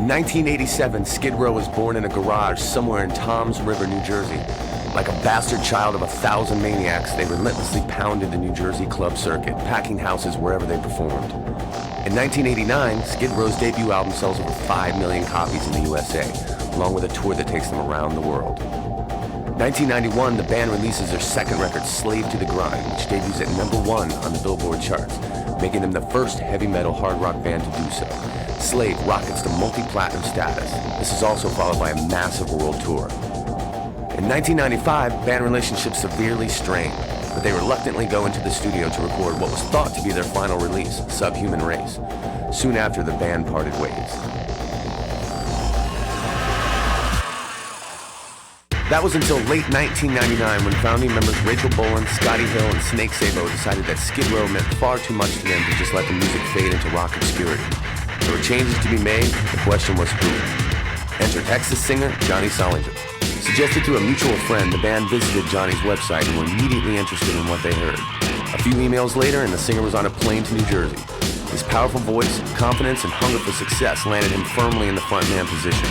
1987, Skid Row was born in a garage somewhere in Toms River, New Jersey. Like a bastard child of 1,000 maniacs, they relentlessly pounded the New Jersey club circuit, packing houses wherever they performed. In 1989, Skid Row's debut album sells over 5 million copies in the USA, along with a tour that takes them around the world. 1991, the band releases their second record, Slave to the Grind, which debuts at #1 on the Billboard charts, making them the first heavy metal hard rock band to do so. Slave rockets to multi-platinum status. This is also followed by a massive world tour. In 1995, band relationships severely strained, but they reluctantly go into the studio to record what was thought to be their final release, Subhuman Race. Soon after, the band parted ways. That was until late 1999 when founding members Rachel Bolan, Scotty Hill, and Snake Sabo decided that Skid Row meant far too much to them to just let the music fade into rock obscurity. There were changes to be made, the question was who? Enter Texas singer Johnny Solinger. Suggested to a mutual friend, the band visited Johnny's website and were immediately interested in what they heard. A few emails later, and the singer was on a plane to New Jersey. His powerful voice, confidence, and hunger for success landed him firmly in the frontman position.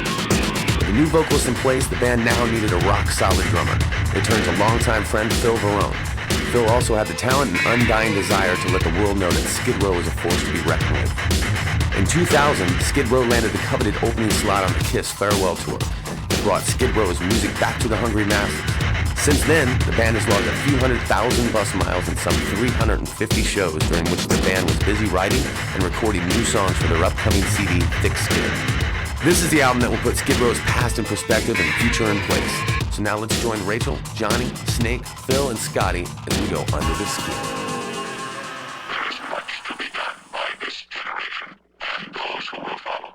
With a new vocalist in place, the band now needed a rock-solid drummer. They turned to longtime friend Phil Varone. Phil also had the talent and undying desire to let the world know that Skid Row was a force to be reckoned with. In 2000, Skid Row landed the coveted opening slot on the Kiss farewell tour. It brought Skid Row's music back to the hungry masses. Since then, the band has logged a few 100,000 bus miles and some 350 shows during which the band was busy writing and recording new songs for their upcoming CD, Thickskin. This is the album that will put Skid Row's past in perspective and future in place. So now let's join Rachel, Johnny, Snake, Phil, and Scotty as we go under the skin. There's much to be done by this generation and those who will follow.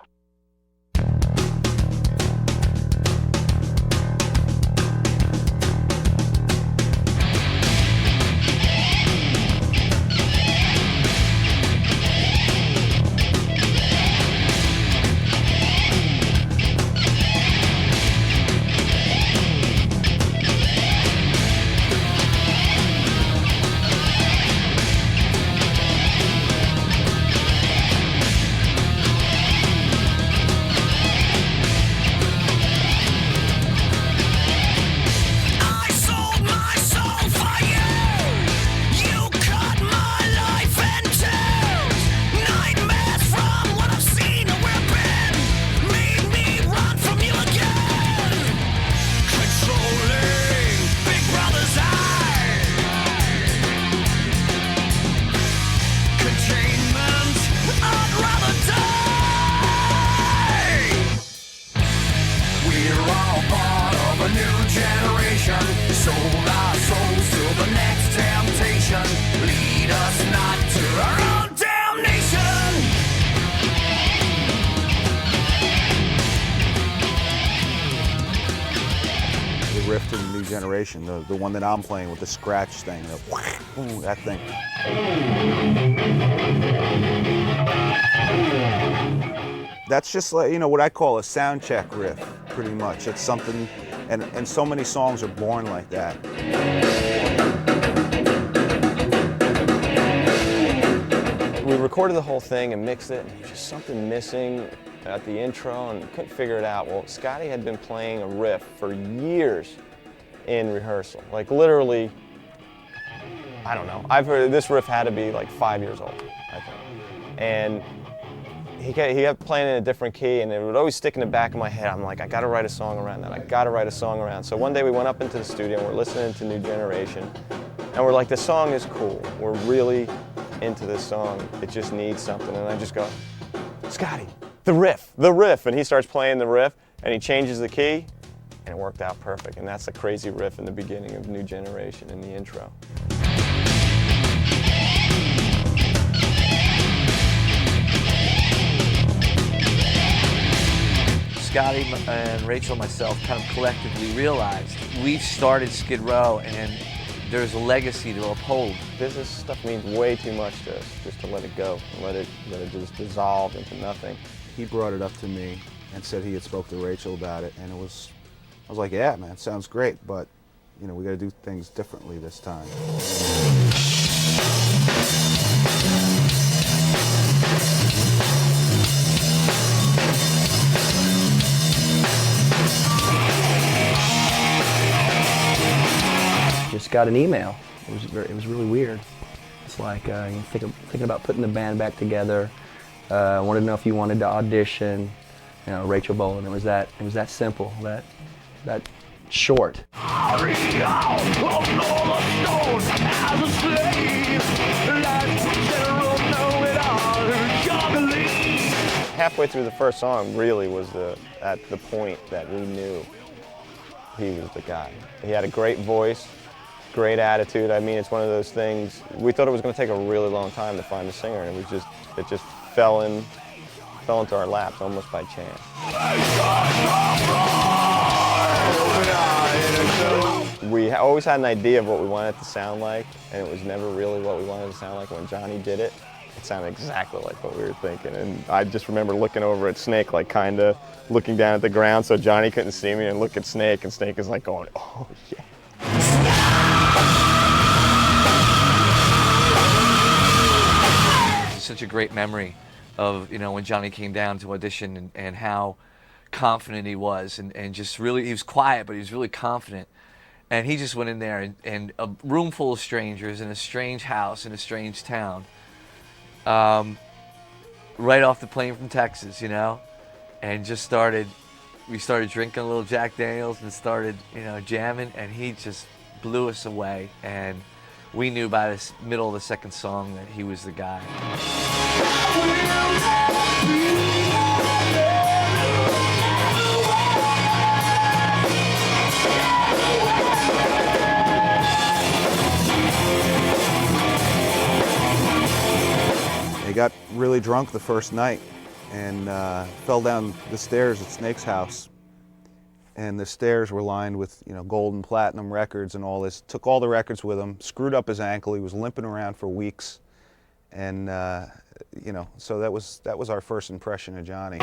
Riff to the new generation, the one that I'm playing with the scratch thing, that thing. That's just like, what I call a sound check riff, pretty much. It's something, and so many songs are born like that. We recorded the whole thing and mixed it, and there was just something missing at the intro and couldn't figure it out. Well, Scotty had been playing a riff for years in rehearsal. Like literally, I don't know. I've heard this riff had to be like 5 years old, I think. And he kept playing in a different key, and it would always stick in the back of my head. I'm like, I gotta write a song around that. I gotta write a song around. So one day we went up into the studio and we're listening to New Generation, and we're like, the song is cool. We're really into this song. It just needs something. And I just go, Scotty, the riff, and he starts playing the riff, and he changes the key, and it worked out perfect. And that's the crazy riff in the beginning of New Generation in the intro. Scotty and Rachel and myself kind of collectively realized we've started Skid Row, and there's a legacy to uphold. This stuff means way too much to us, just to let it go, and let it just dissolve into nothing. He brought it up to me and said he had spoke to Rachel about it, and I was like, yeah, man, sounds great, but we got to do things differently this time. got an email. It was really weird. It's like thinking about putting the band back together. Wanted to know if you wanted to audition. You know, Rachel Bolan. It was that simple. That short. Halfway through the first song really was at the point that we knew he was the guy. He had a great voice, great attitude. I mean, it's one of those things, we thought it was going to take a really long time to find a singer, and it just fell into our laps almost by chance. We always had an idea of what we wanted it to sound like, and it was never really what we wanted it to sound like. When Johnny did it, it sounded exactly like what we were thinking. And I just remember looking over at Snake, like kind of looking down at the ground so Johnny couldn't see me, and look at Snake, and Snake is like going, oh yeah. It's such a great memory of, you know, when Johnny came down to audition and how confident he was, and just really, he was quiet, but he was really confident. And he just went in there and a room full of strangers in a strange house in a strange town. Right off the plane from Texas, you know, and we started drinking a little Jack Daniels and started, you know, jamming, and he just blew us away. And we knew by the middle of the second song that he was the guy. He got really drunk the first night and fell down the stairs at Snake's house. And the stairs were lined with, you know, gold and platinum records and all this. Took all the records with him, screwed up his ankle. He was limping around for weeks. And, you know, so that was our first impression of Johnny.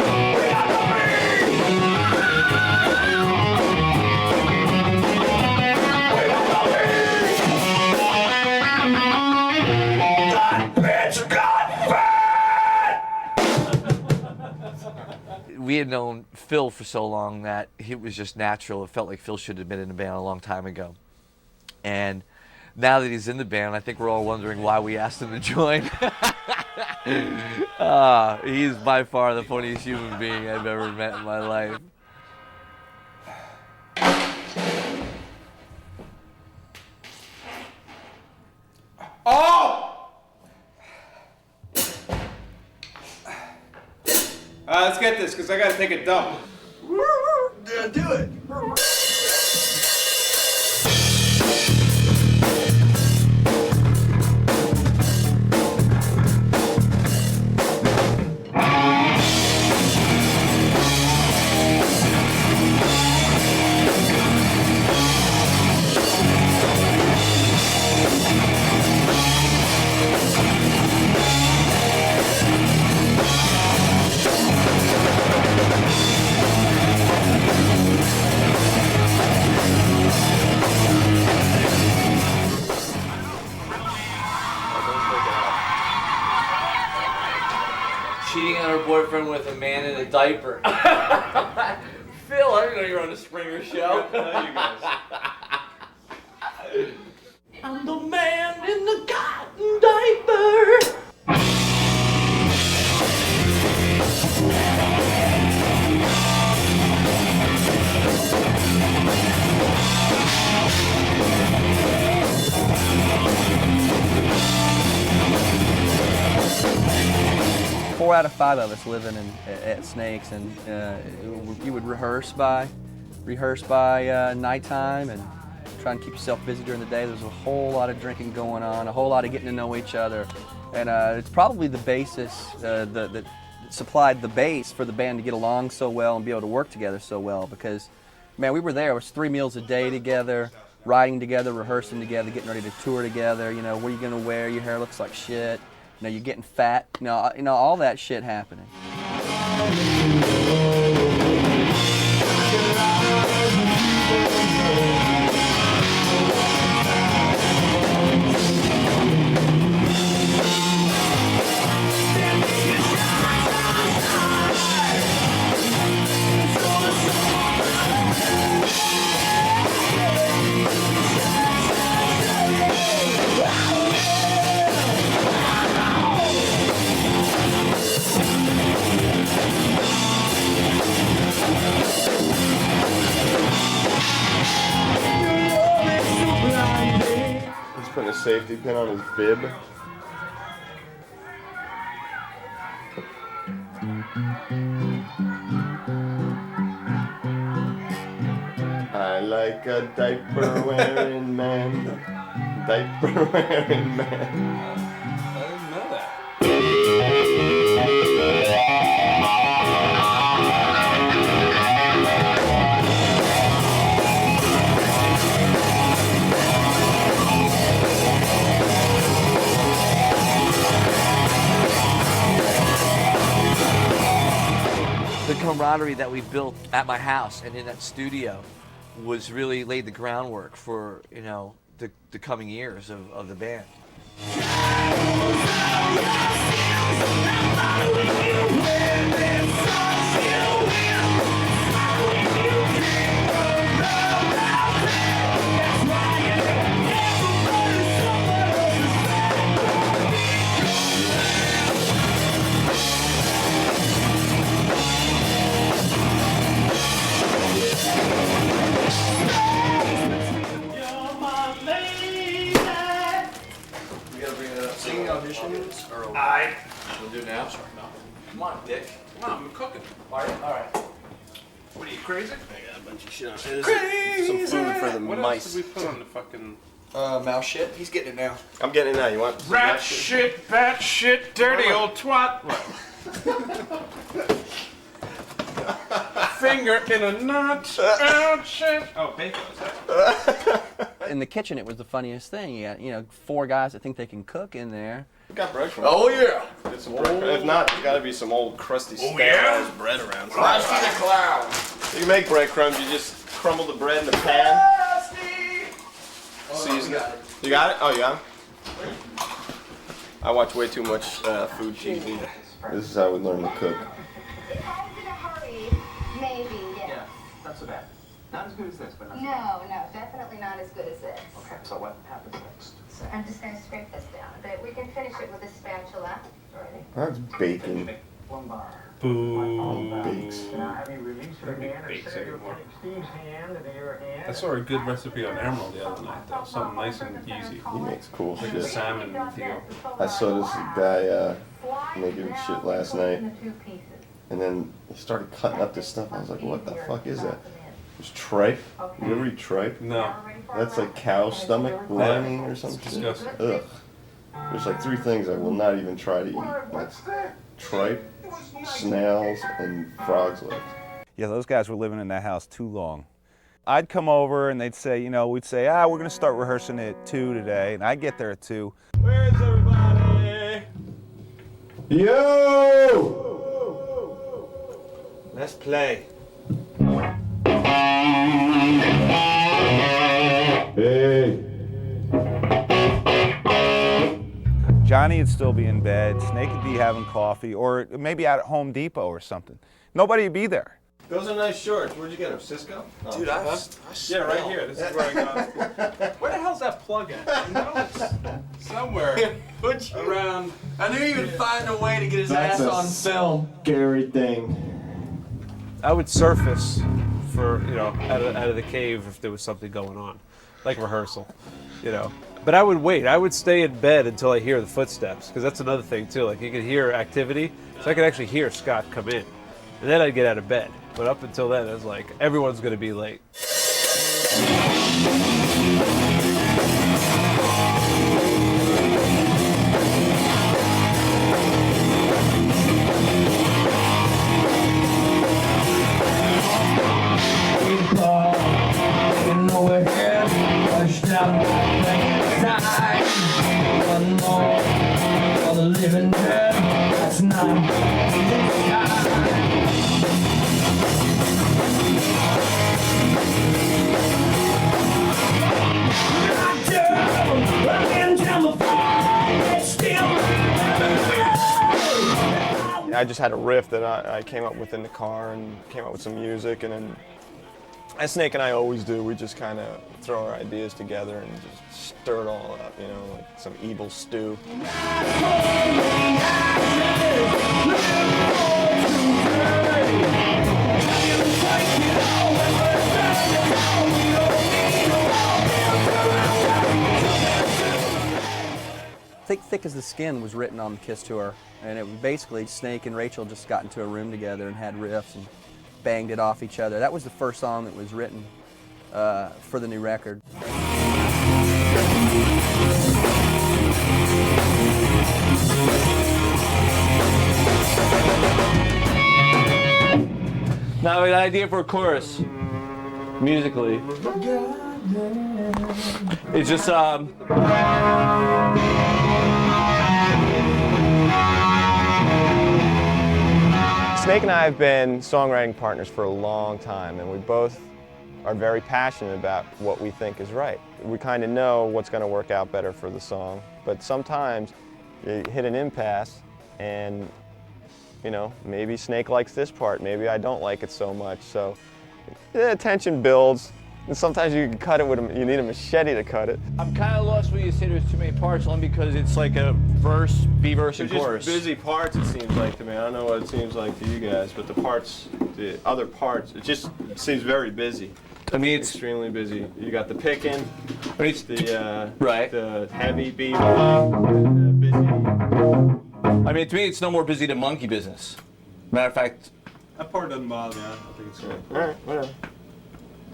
We had known Phil for so long that it was just natural. It felt like Phil should have been in the band a long time ago. And now that he's in the band, I think we're all wondering why we asked him to join. He's by far the funniest human being I've ever met in my life. Oh! Let's get this, because I got to take a dump. Yeah, do it. Cheating on her boyfriend with a man in a diaper. Phil, I didn't know you were on the Springer show. You guys. I'm the man in the cotton diaper. Four out of five of us living at Snakes, and you would rehearse by nighttime and try and keep yourself busy during the day. There's a whole lot of drinking going on, a whole lot of getting to know each other, and it's probably the basis that supplied the base for the band to get along so well and be able to work together so well. Because, man, we were there. It was 3 meals a day together, riding together, rehearsing together, getting ready to tour together. You know, what are you gonna wear? Your hair looks like shit. You know, you're getting fat. You know, all that shit happening. safety pin on his bib. I like a diaper wearing man. Diaper wearing man. I didn't know that. The camaraderie that we built at my house and in that studio was really laid the groundwork for, you know, the coming years of the band. Singing auditions or Alright. We'll do it now? Sure. No. Come on, Dick. Come on, I'm cooking. All right. What are you, crazy? I got a bunch of shit on it. Some food for the What mice. else did we put on the fucking... Mouse shit. He's getting it now. I'm getting it now. You want some Rat rat shit, bat shit, dirty old twat. Finger in a nut. Oh, shit. Oh, bacon, is that? In the kitchen, it was the funniest thing. You got, you know, 4 guys that think they can cook in there. We got breadcrumbs. Oh yeah. Get some breadcrumbs. If not, there's got to be some old crusty sterilized bread around. Rusty the Clown. You make breadcrumbs, you just crumble the bread in the pan. Season it. You got it? Oh, you got it? I watch way too much food TV. This is how we learn to cook. If I was in a hurry, maybe, yes. Not so bad. Not as good as this, but not so No, definitely not as good as this. bad. Okay, so what happens next? So I'm just going to scrape this down a bit. We can finish it with a spatula. Alrighty. That's bacon. Lumbar. Boo. Bakes. Now have you released your Don't eat hand bakes and set your anymore. Steve's hand into your hand? I saw a good recipe on Emerald the other night, though. Something nice and easy. He makes cool Like a shit. salmon deal. I saw this guy making shit last night, and then he started cutting up this stuff. I was like, what the fuck is that? It's tripe. You ever eat tripe? No. That's like cow stomach lining or something. Disgusting. Ugh. There's like 3 things I will not even try to eat. That's tripe, snails, and frog's legs. Yeah, those guys were living in that house too long. I'd come over and they'd say, you know, we'd say, we're gonna start rehearsing at 2 today, and I'd get there at 2. Where's everybody? Yo! Let's play. Hey. Johnny would still be in bed, Snake would be having coffee, or maybe out at Home Depot or something. Nobody would be there. Those are nice shorts. Where'd you get them? Cisco? Oh. Dude, I Yeah, right here. This is where I got. Where the hell's that plug at? You know, it's somewhere around. I knew he would find a way to get his ass on film. Scary thing. I would surface for, you know, out of the cave if there was something going on, like rehearsal, you know. But I would wait. I would stay in bed until I hear the footsteps, because that's another thing too. Like you could hear activity, so I could actually hear Scott come in, and then I'd get out of bed. But up until then, I was like, everyone's gonna be late. I just had a riff that I came up with in the car and came up with some music, and then as Snake and I always do, we just kind of throw our ideas together and just stir it all up, you know, like some evil stew. Thick as the Skin was written on the Kiss tour, and it was basically Snake and Rachel just got into a room together and had riffs and banged it off each other. That was the first song that was written for the new record. Now an idea for a chorus, musically. It's just Snake and I have been songwriting partners for a long time, and we both are very passionate about what we think is right. We kind of know what's going to work out better for the song, but sometimes you hit an impasse and, you know, maybe Snake likes this part, maybe I don't like it so much, so the tension builds, and sometimes you can cut it with you need a machete to cut it. I'm kind of lost when you say there's too many parts, only because it's like a verse, B-verse, and They're chorus. just busy parts, it seems like to me. I don't know what it seems like to you guys, but the other parts, it seems very busy. I mean, it's extremely busy. You got the picking, I mean, it's right. the heavy beat, busy. I mean, to me, it's no more busy than Monkey Business. Matter of fact, That part doesn't bother me. I think it's good. All right, whatever.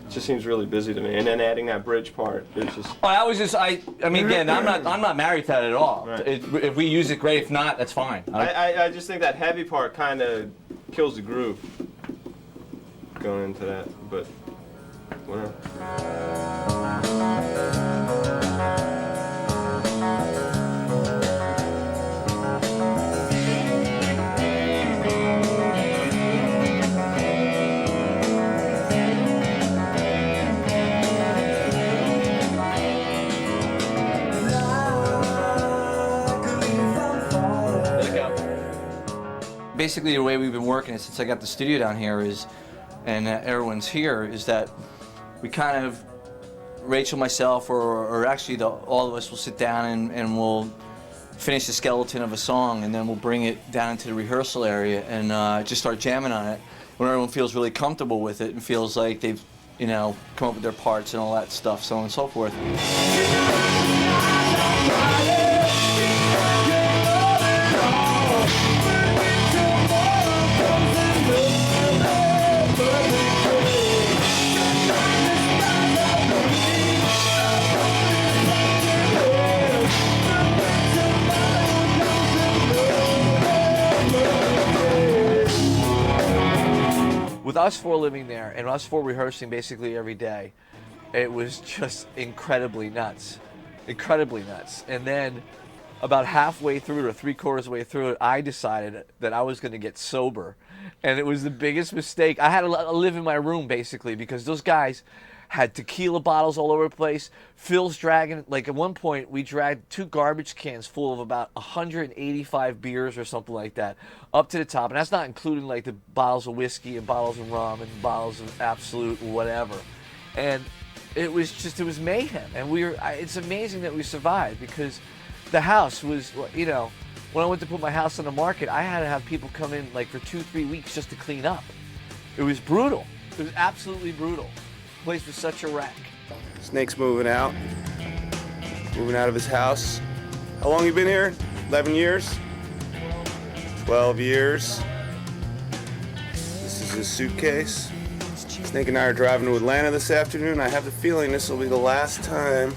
It just seems really busy to me. And then adding that bridge part, it's just. oh, I mean, again, I'm not married to that at all. Right. If we use it, great. If not, that's fine. I just think that heavy part kind of kills the groove going into that, but whatever. Basically, the way we've been working it since I got the studio down here is, and everyone's here, is that we kind of, Rachel, myself, or actually all of us will sit down and we'll finish the skeleton of a song, and then we'll bring it down into the rehearsal area and just start jamming on it. When everyone feels really comfortable with it and feels like they've, you know, come up with their parts and all that stuff, so on and so forth. With us four living there and us four rehearsing basically every day, it was just incredibly nuts. Incredibly nuts. And then about halfway through it, or three-quarters way through it, I decided that I was going to get sober. And it was the biggest mistake. I had to live in my room basically because those guys had tequila bottles all over the place. Phil's dragging, like at one point we dragged 2 garbage cans full of about 185 beers or something like that up to the top. And that's not including like the bottles of whiskey and bottles of rum and bottles of Absolute whatever. And it was mayhem. And it's amazing that we survived because the house was, you know, when I went to put my house on the market, I had to have people come in like for 2-3 weeks just to clean up. It was brutal. It was absolutely brutal. The place was such a wreck. Snake's moving out of his house. How long you been here? 11 years? 12 years. This is his suitcase. Snake and I are driving to Atlanta this afternoon. I have the feeling this will be the last time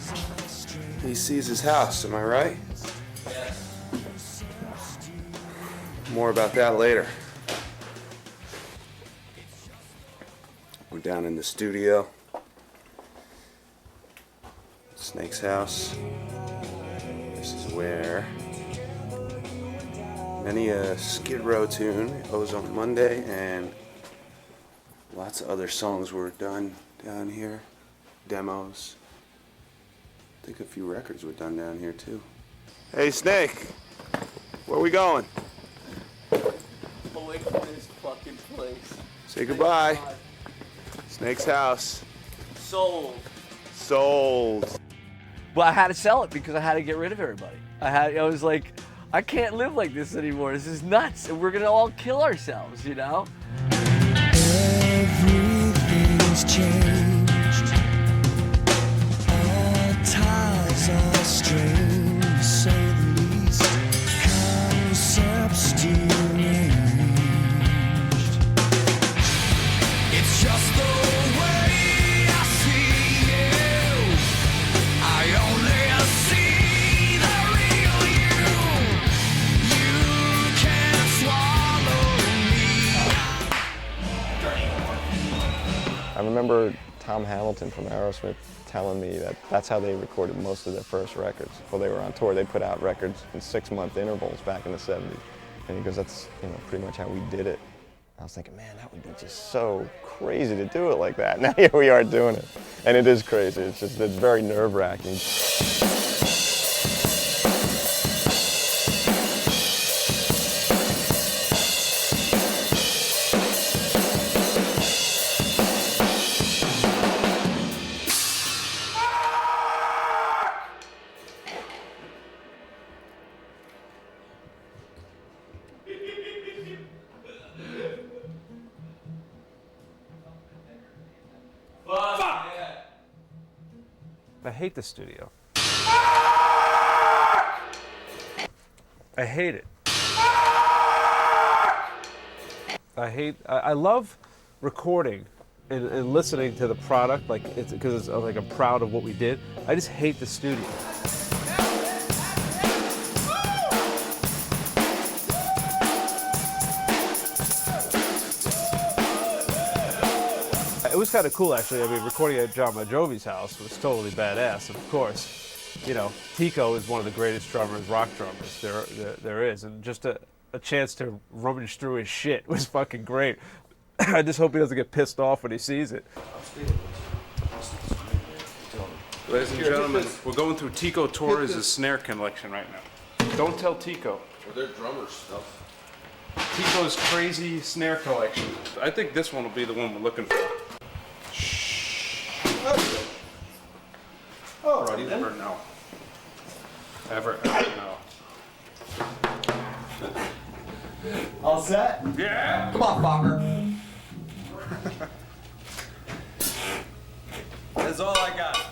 he sees his house. Am I right? More about that later. We're down in the studio. Snake's house. This is where many a Skid Row tune, Ozone Monday, and lots of other songs were done down here. Demos. I think a few records were done down here too. Hey Snake, where we going? Away from this fucking place. Say goodbye. Snake's house. Sold. Sold. But I had to sell it because I had to get rid of everybody. I was like, I can't live like this anymore. This is nuts. And we're going to all kill ourselves, you know? Everything's changed. All ties are strained, to say the least. remember Tom Hamilton from Aerosmith telling me that that's how they recorded most of their first records. While they were on tour, they put out records in 6-month intervals back in the 70s. And he goes, that's pretty much how we did it. I was thinking, man, that would be just so crazy to do it like that. Now here we are doing it. And it is crazy. It's very nerve-wracking. I hate the studio. I hate it. I love recording and listening to the product, like because like I'm proud of what we did. I just hate the studio. It was kind of cool, actually. I mean, recording at John Bon Jovi's house was totally badass. And of course, you know, Tico is one of the greatest drummers, rock drummers there is. And just a chance to rummage through his shit was fucking great. I just hope he doesn't get pissed off when he sees it. Ladies and gentlemen, we're going through Tico Torres' snare collection right now. Don't tell Tico. Or their drummer stuff. Tico's crazy snare collection. I think this one will be the one we're looking for. Alrighty then. Ever no. Ever no. All set? Yeah. Come on, Fokker. That's all I got.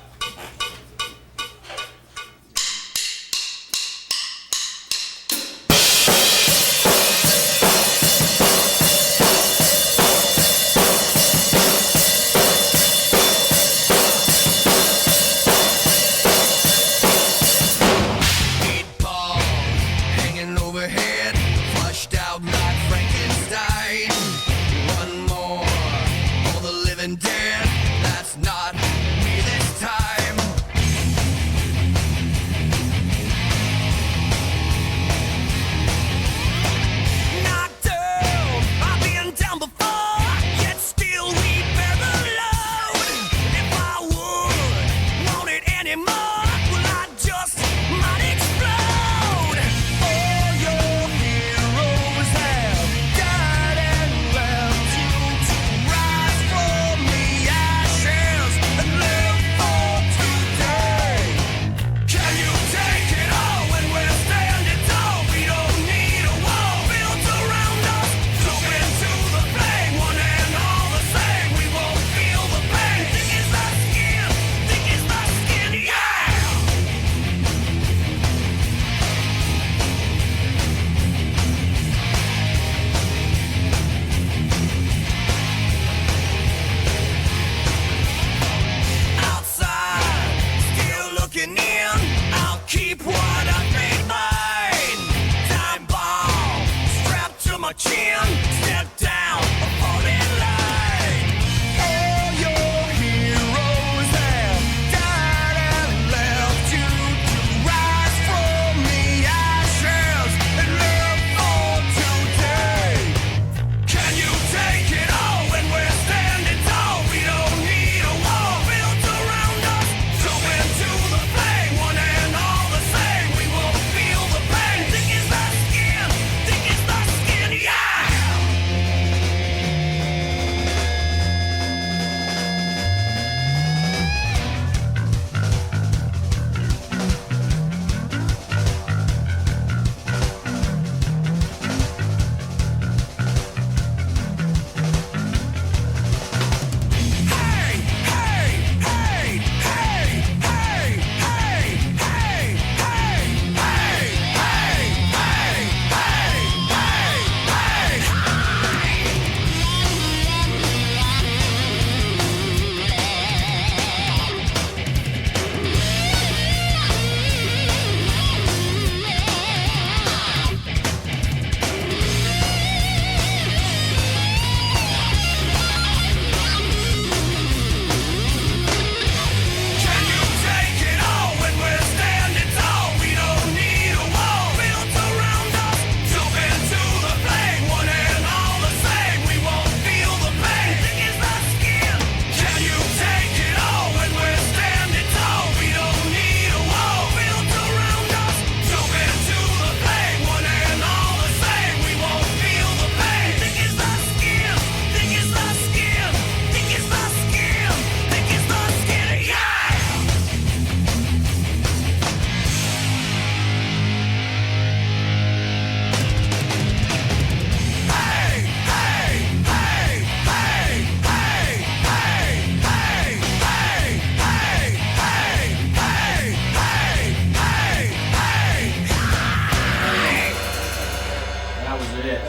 that was it.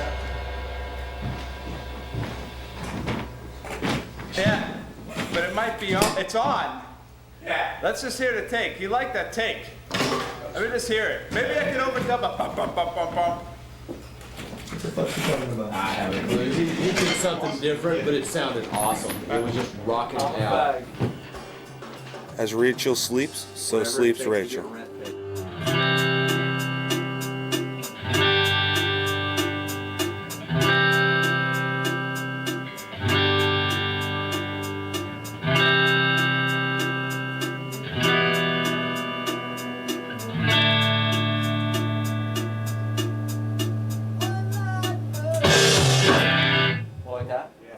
Yeah, but it might be on. It's on. Yeah. Let's just hear the take. You like that take? Let me just hear it. Maybe I can overdub a bum bum bum bum bum. I haven't. He did something different, but it sounded awesome. It was just rocking out. As Rachel sleeps, so sleeps Rachel.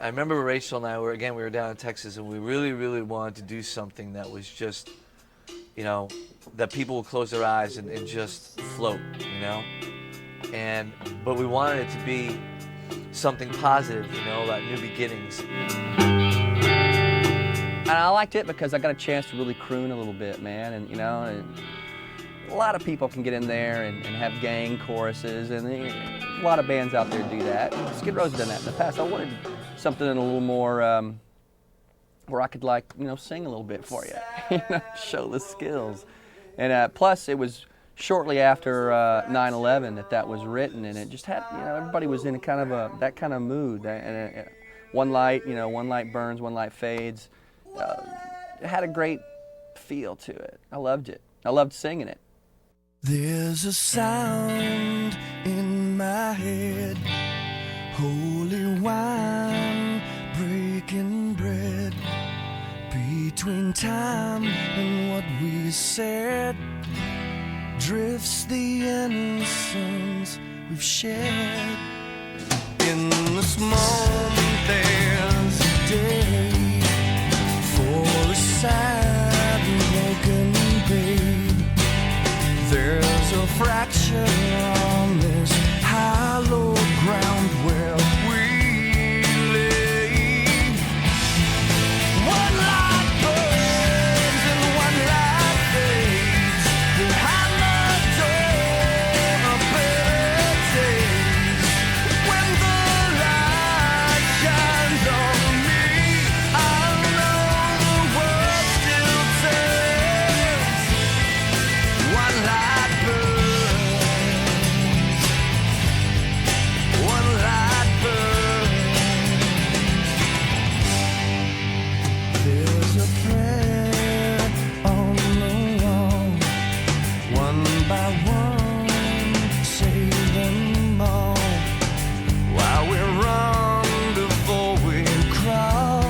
I remember Rachel and I we were down in Texas, and we really, really wanted to do something that was just, you know, that people would close their eyes and just float, you know? But we wanted it to be something positive, you know, about new beginnings. And I liked it because I got a chance to really croon a little bit, man, and you know, a lot of people can get in there and have gang choruses, and a lot of bands out there do that. Skid Row's done that in the past. I wanted something a little more where I could, like, you know, sing a little bit for you, you know, show the skills. And plus, it was shortly after 9/11 that was written, and it just had, you know, everybody was in kind of that kind of mood. And one light, you know, one light burns, one light fades. It had a great feel to it. I loved it. I loved singing it. There's a sound in my head, holy wine breaking bread, between time and what we said, drifts the innocence we've shared. In this moment there's a day for a sad and broken babe. There's a fracture on this hollow ground where we lay. One light burns and one light fades behind the door of better days. When the light shines on me, I'll know the world still turns. One light burns, one light burns. There's a prayer on the wall, one by one, say them all. While we run before we crawl,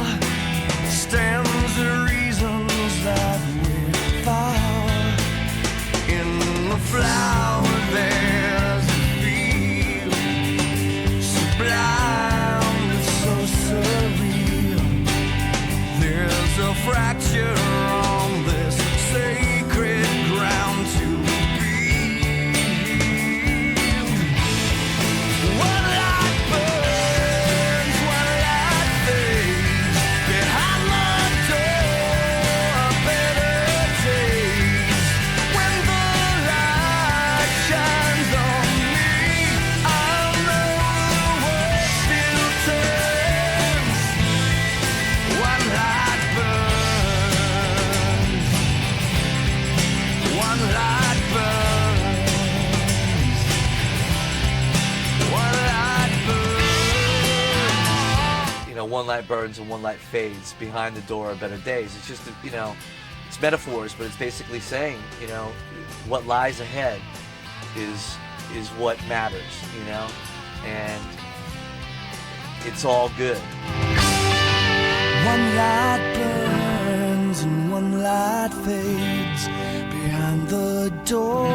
stands the reasons that we fall. In the flower there's a feel sublime, it's so surreal. There's a fracture on this sacred ground to be. One light burns, one light fades behind the door of better days. When the light shines on me, I'll know the world still turns. One light burns, one light burns, one light burns. You know, one light burns and one light fades behind the door of better days. It's just, you know, it's metaphors, but it's basically saying, you know, what lies ahead is what matters, you know, and it's all good. One light burns and one light fades behind the door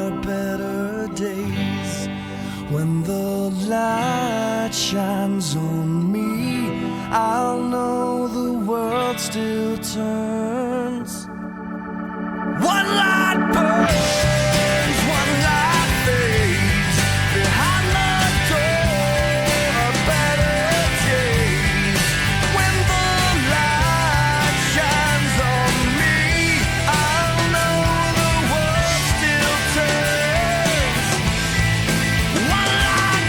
of better days. When the light shines on me, I'll know the world still turns. One light burns, one light fades behind the door of better days. When the light shines on me, I'll know the world still turns. One light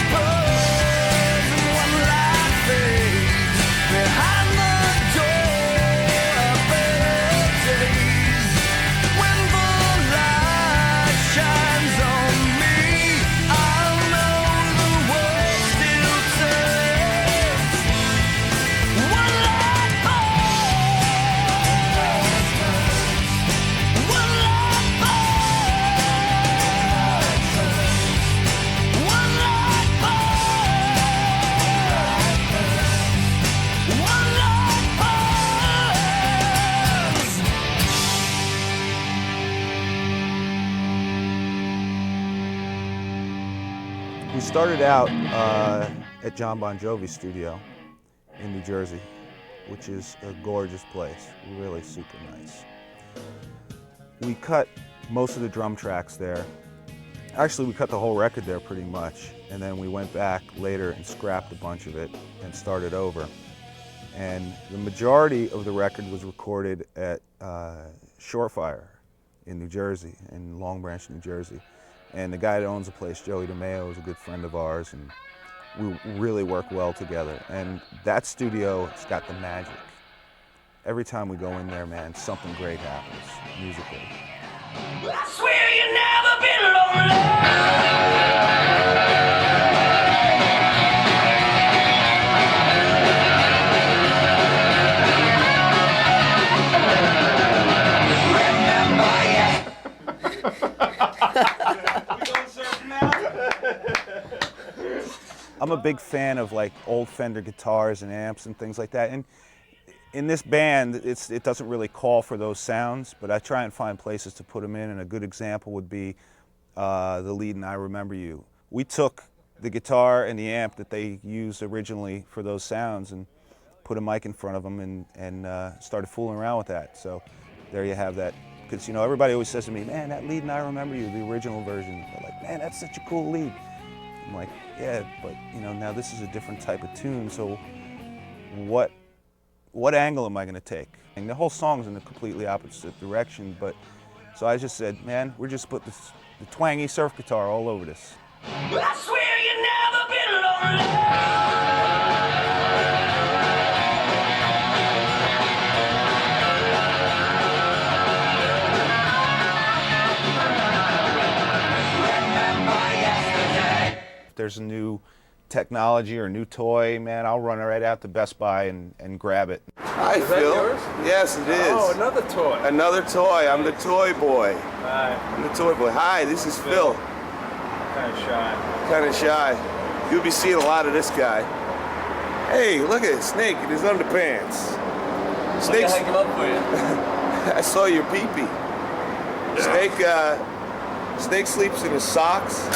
started out at John Bon Jovi's studio in New Jersey, which is a gorgeous place, really super nice. We cut most of the drum tracks there. Actually, we cut the whole record there pretty much, and then we went back later and scrapped a bunch of it and started over. And the majority of the record was recorded at Shorefire in New Jersey, in Long Branch, New Jersey. And the guy that owns the place, Joey DeMeo, is a good friend of ours, and we really work well together. And that studio has got the magic. Every time we go in there, man, something great happens musically. I swear you've never been lonely. I'm a big fan of like old Fender guitars and amps and things like that. And in this band, it doesn't really call for those sounds, but I try and find places to put them in. And a good example would be the lead in I Remember You. We took the guitar and the amp that they used originally for those sounds and put a mic in front of them and started fooling around with that. So there you have that. Because, you know, everybody always says to me, man, that lead in I Remember You, the original version. They're like, man, that's such a cool lead. I'm like, yeah, but, you know, now this is a different type of tune, so what angle am I going to take? And the whole song's in a completely opposite direction, but so I just said, man, we're just put the twangy surf guitar all over this. I swear you've never been lonely. If there's a new technology or a new toy, man, I'll run right out to Best Buy and grab it. Hi, Is that Phil. yours? Yes, it is. Oh, another toy. Another toy. I'm the toy boy. Hi. I'm the toy boy. Hi, this is Phil. Kind of shy. Kind of shy. You'll be seeing a lot of this guy. Hey, look at Snake in his underpants. Snake's... I him up for you. I saw your pee-pee. Snake sleeps in his socks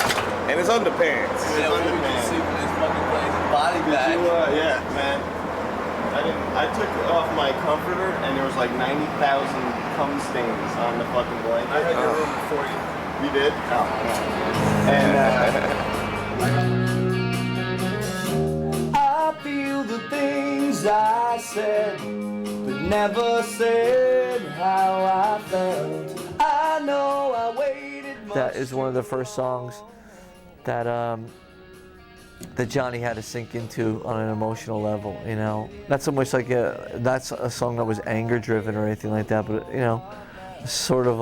and his underpants. Yeah, we can sleep in his fucking place, his body bag. Yeah, man. I took off my comforter and there was like 90,000 cum stains on the fucking blanket. I had your room before you. You did? Oh, I feel the things I said, but never said how I felt. I know I waited. That is one of the first songs that that Johnny had to sink into on an emotional level. You know, not so much like that's a song that was anger driven or anything like that, but you know, sort of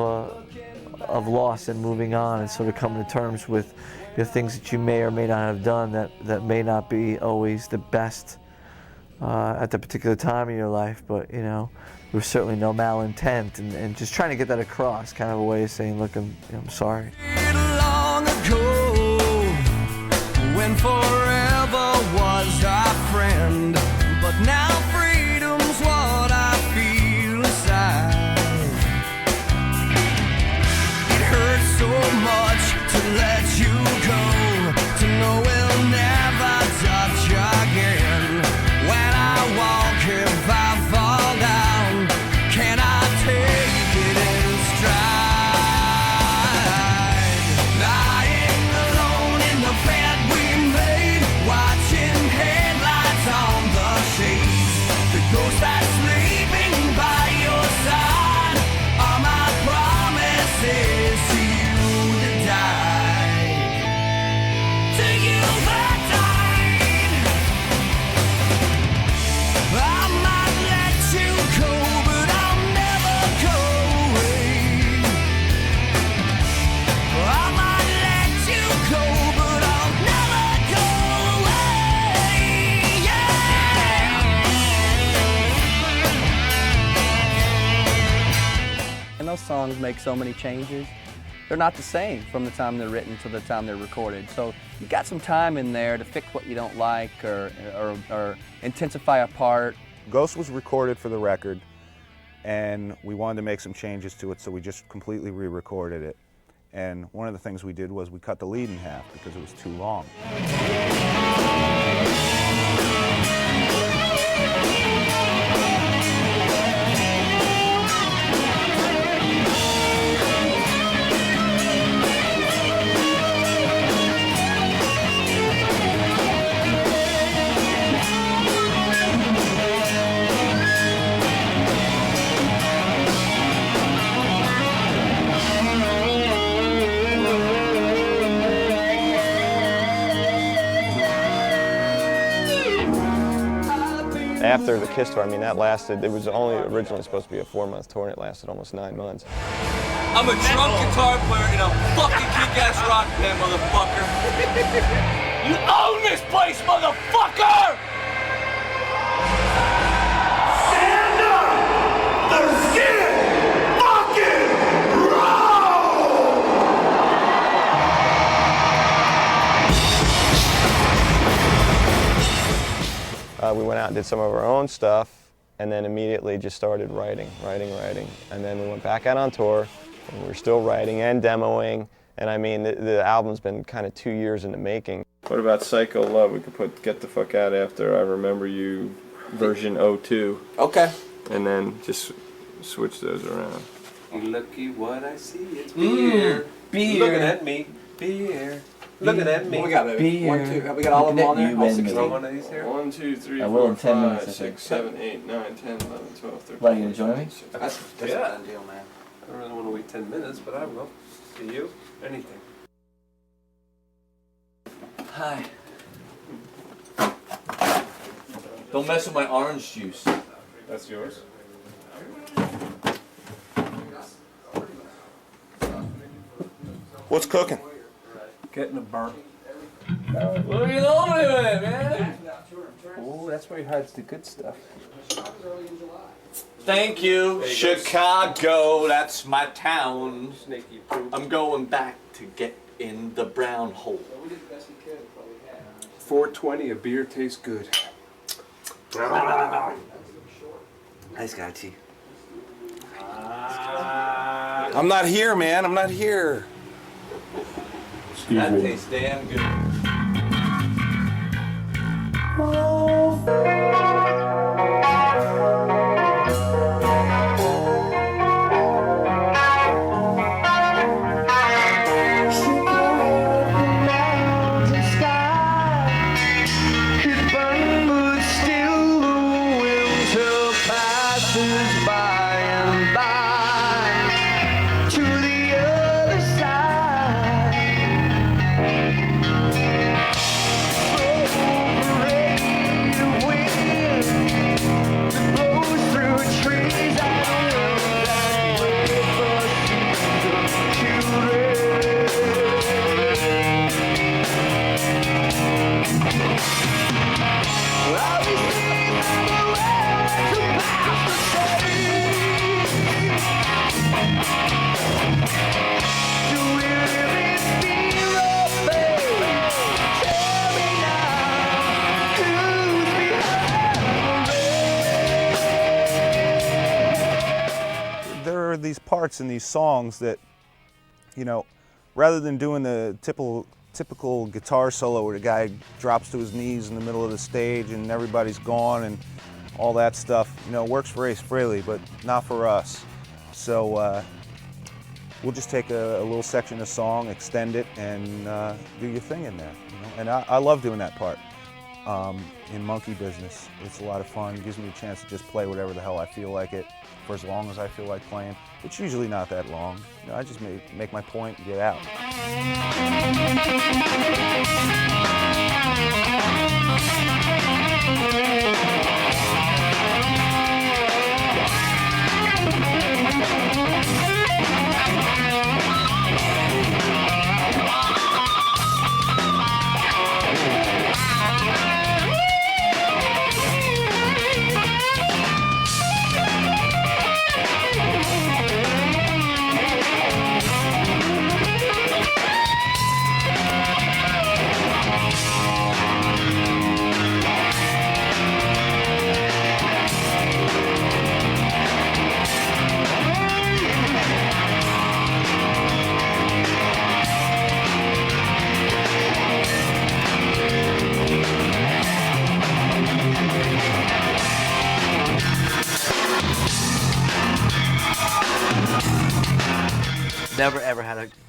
of loss and moving on and sort of coming to terms with the things that you may or may not have done that may not be always the best at the particular time in your life, but you know, there was certainly no malintent, and just trying to get that across, kind of a way of saying, look, I'm sorry. Long ago, when forever was our friend, but now freedom's what I feel inside. It hurts so much to let you go, to know we'll never touch again. When I walk, if I fall down, can I take it in stride? Lying alone in the bed we made, watching headlights on the shades. The ghost that's sleeping by your side are my promises to you that died. To you that died. I might let you go, but I'll never go away. I might let you go, but I'll never go away. Yeah. And those songs make so many changes. They're not the same from the time they're written to the time they're recorded. So you got some time in there to fix what you don't like or intensify a part. Ghost was recorded for the record, and we wanted to make some changes to it, so we just completely re-recorded it. And one of the things we did was we cut the lead in half because it was too long. After the Kiss tour, I mean, that lasted, it was only originally supposed to be a 4-month tour, and it lasted almost 9 months. I'm a drunk guitar player in a fucking kick-ass rock band, motherfucker. You own this place, motherfucker! Stand up! The Skid fucking We went out and did some of our own stuff, and then immediately just started writing. And then we went back out on tour, and we were still writing and demoing. And I mean, the album's been kind of 2 years in the making. What about Psycho Love? We could put Get the Fuck Out After I Remember You version 02. Okay. And then just switch those around. Lucky what I see, it's beer. Beer. Looking at me, beer. Looking at me. What we got, baby? 1, 2. Have we got all of them on there? All 16? One of these here? 1, 2, 3, I will 4, in 10 minutes, I 5, think. 6, 7, 8, 9, 10, 11, 12, 13. What, are you gonna join me? That's a done deal, man. I don't really want to wait 10 minutes, but I will. To you, anything. Hi. Don't mess with my orange juice. That's yours? What's cooking? Getting a burn. What are you doing, man? Oh, that's where he hides the good stuff. Thank you, Chicago. That's my town. Snaky poop. I'm going back to get in the brown hole. 420, a beer tastes good. Hi, Scotty. I'm not here, man. I'm not here. That tastes damn good. There are these parts in these songs that, you know, rather than doing the typical guitar solo where the guy drops to his knees in the middle of the stage and everybody's gone and all that stuff, you know, works for Ace Frehley, but not for us. So we'll just take a little section of song, extend it, and do your thing in there. You know? And I love doing that part in Monkey Business. It's a lot of fun. It gives me a chance to just play whatever the hell I feel like it for as long as I feel like playing. It's usually not that long. You know, I just make my point and get out.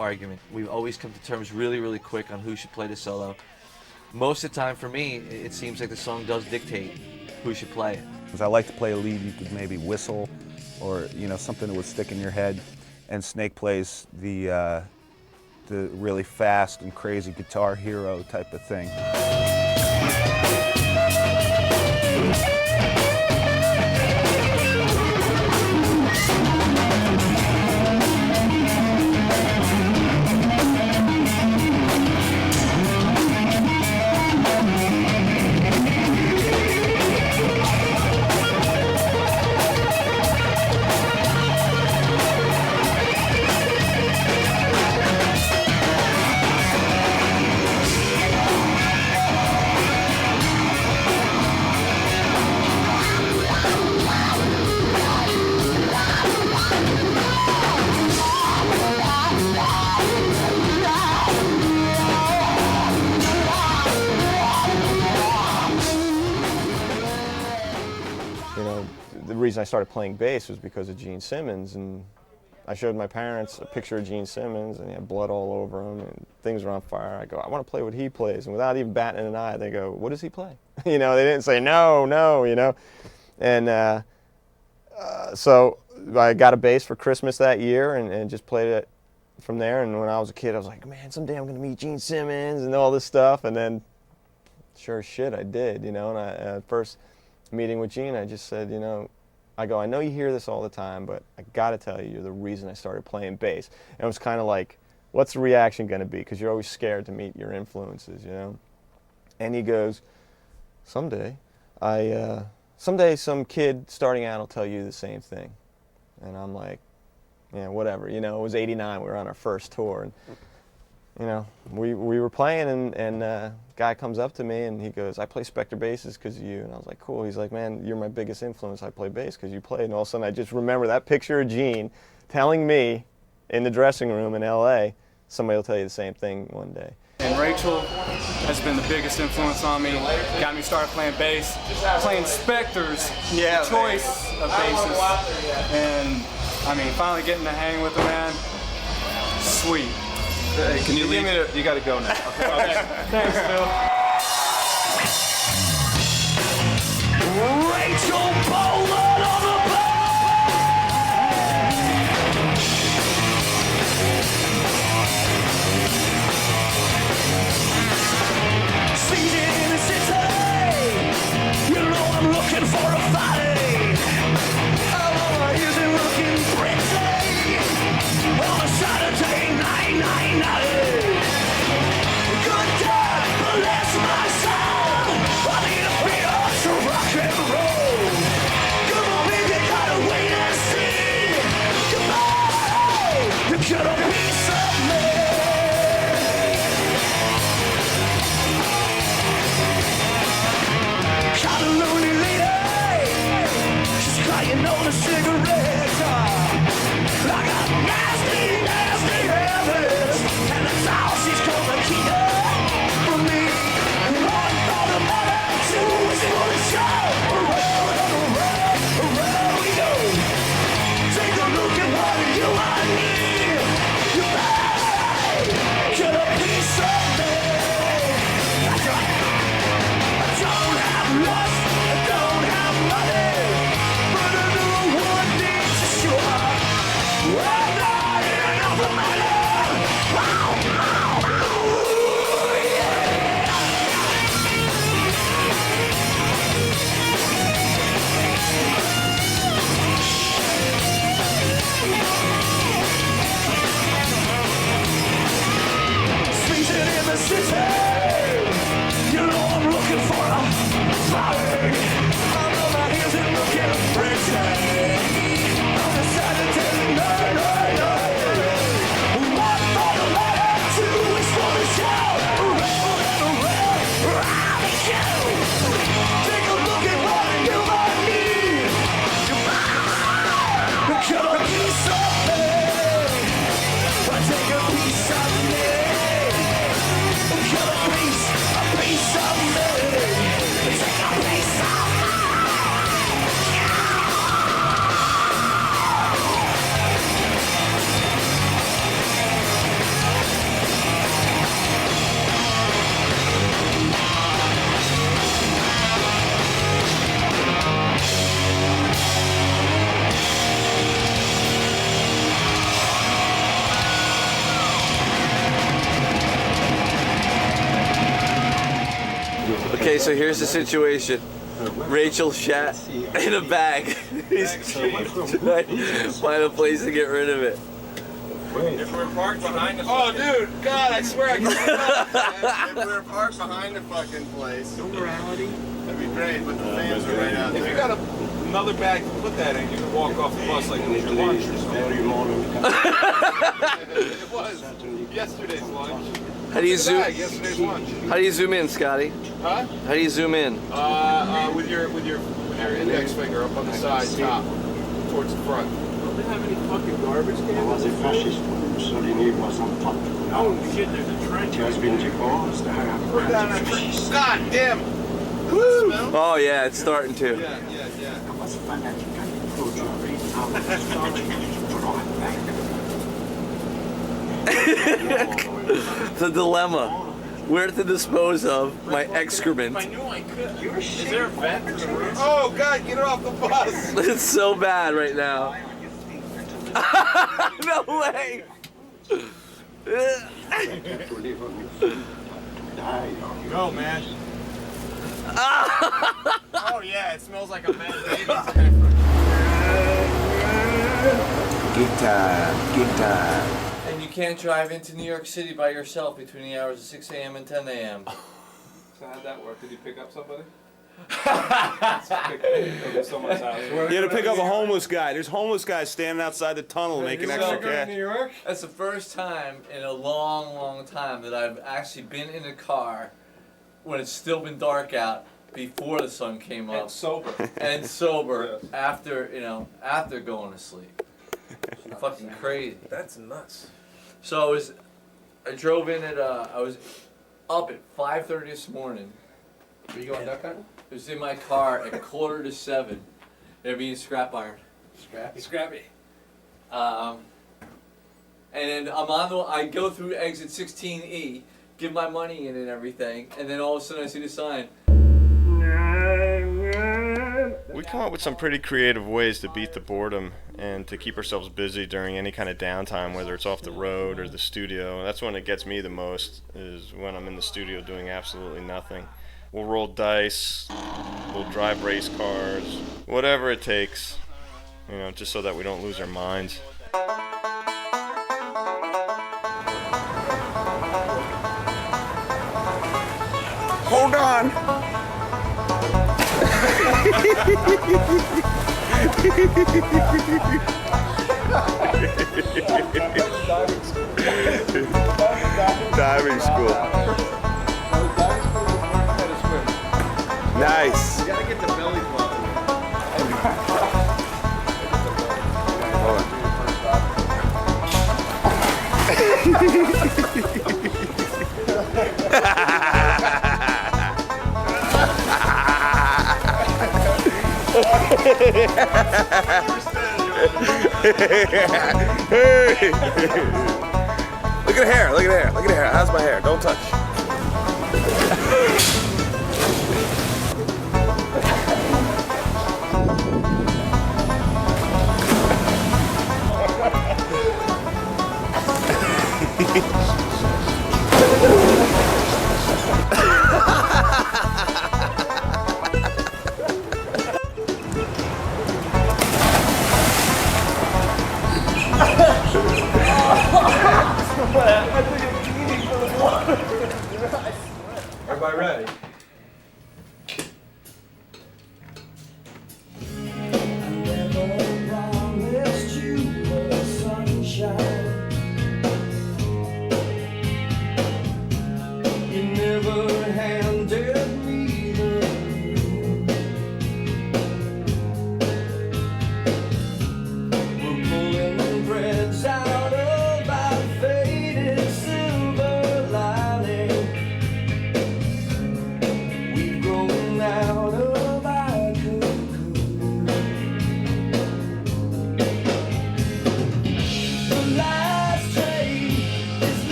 argument. We've always come to terms really, really quick on who should play the solo. Most of the time for me, it seems like the song does dictate who should play it. Because I like to play a lead you could maybe whistle, or something that would stick in your head, and Snake plays the really fast and crazy guitar hero type of thing. The reason I started playing bass was because of Gene Simmons, and I showed my parents a picture of Gene Simmons, and he had blood all over him, and things were on fire. I go, I want to play what he plays, and without even batting an eye, they go, what does he play? They didn't say no, and so I got a bass for Christmas that year, and just played it from there. And when I was a kid, I was like, man, someday I'm going to meet Gene Simmons and all this stuff, and then sure as shit I did, and at first meeting with Gene, I just said, I go, I know you hear this all the time, but I got to tell you, you're the reason I started playing bass. And it was kind of like, what's the reaction going to be? Because you're always scared to meet your influences, And he goes, someday some kid starting out will tell you the same thing. And I'm like, yeah, whatever. It was '89. We were on our first tour. And, we were playing, and a guy comes up to me, and he goes, I play Spectre basses because of you. And I was like, cool. He's like, man, you're my biggest influence. I play bass because you play. And all of a sudden, I just remember that picture of Gene telling me in the dressing room in L.A., somebody will tell you the same thing one day. And Rachel has been the biggest influence on me. Got me started playing bass, playing Spectre's choice of basses. And, finally getting to hang with the man, sweet. Hey, can you leave? You got to go now. Okay. Thanks, Phil. Rachel Bowman on the seated in the city, I'm looking for a fight. Oh, isn't looking pretty on a Saturday night. Good God, bless my soul. I need a beat to rock and roll. Come on, baby, gotta wait and see. Come on, you get a piece of me. Got a loony lady, she's crying on a cigarette. I got nasty habits, and that's all she's gonna keep for me. One for the money, two is for the show. Around we go. Take a look at what you I need. You better get a piece of me. I don't have lust, I don't have money, but I know one thing's for sure. I'm not enough of my love. Seated in the city, I'm looking for a fire. Okay, so here's the situation. Rachel shat in a bag. He's trying to find a place to get rid of it. If we're parked behind the dude, God, I swear I can If we were parked behind the fucking place. No morality. That'd be great, but the fans are right out there. If you got another bag to put that in, you can walk off the bus like it was your lunch or something. It was yesterday's lunch. How do you zoom? Yesterday's lunch. How do you zoom in, Scotty? Huh? How do you zoom in? With your index finger up on the side top, towards the front. Don't they have any fucking garbage cans? Was a fascist Mussolini was on top. Oh shit, there's a trench. He has been divorced. God damn! Woo! Oh yeah, it's starting to. Yeah. The dilemma. Where to dispose of my excrement. I knew I could. Is there a vent for the roof? Oh God, get it off the bus! It's so bad right now. No way! Go, man. Oh yeah, it smells like a bad baby. Gig time. And you can't drive into New York City by yourself between the hours of 6 a.m. and 10 a.m. So how'd that work? Did you pick up somebody? Someone's house. You had to pick up a homeless guy. There's homeless guys standing outside the tunnel making extra cash. New York? That's the first time in a long time that I've actually been in a car when it's still been dark out before the sun came up. And sober. And sober Yes. after going to sleep. Fucking crazy. That's nuts. So I drove in at I was up at 5:30 this morning. Were you going duck hunting? It was in my car at 6:45. They're being scrap iron. Scrappy. And then I go through exit 16E, give my money in and everything, and then all of a sudden I see the sign. We come up with some pretty creative ways to beat the boredom and to keep ourselves busy during any kind of downtime, whether it's off the road or the studio. That's when it gets me the most, is when I'm in the studio doing absolutely nothing. We'll roll dice, we'll drive race cars, whatever it takes, just so that we don't lose our minds. Hold on. Diving school. Nice. You gotta get the belly flop. Look at the hair, look at the hair, look at the hair. How's my hair? Don't touch. Everybody ready?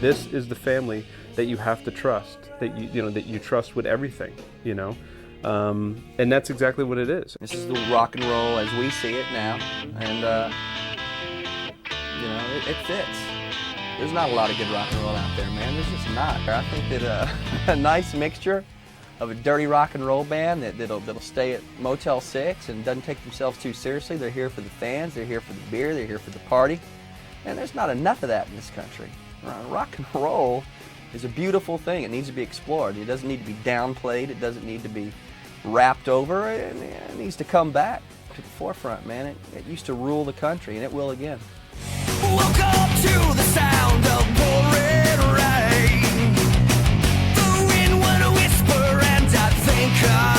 This is the family that you have to trust, that you trust with everything, And that's exactly what it is. This is the rock and roll as we see it now, and you know, it fits. There's not a lot of good rock and roll out there, man. There's just not. I think that a nice mixture of a dirty rock and roll band that'll stay at Motel 6 and doesn't take themselves too seriously. They're here for the fans, they're here for the beer, they're here for the party. And there's not enough of that in this country. Rock and roll is a beautiful thing. It needs to be explored. It doesn't need to be downplayed. It doesn't need to be wrapped over. It needs to come back to the forefront, man. It used to rule the country, and it will again. Woke up to the sound of pouring rain. The wind would whisper, and I think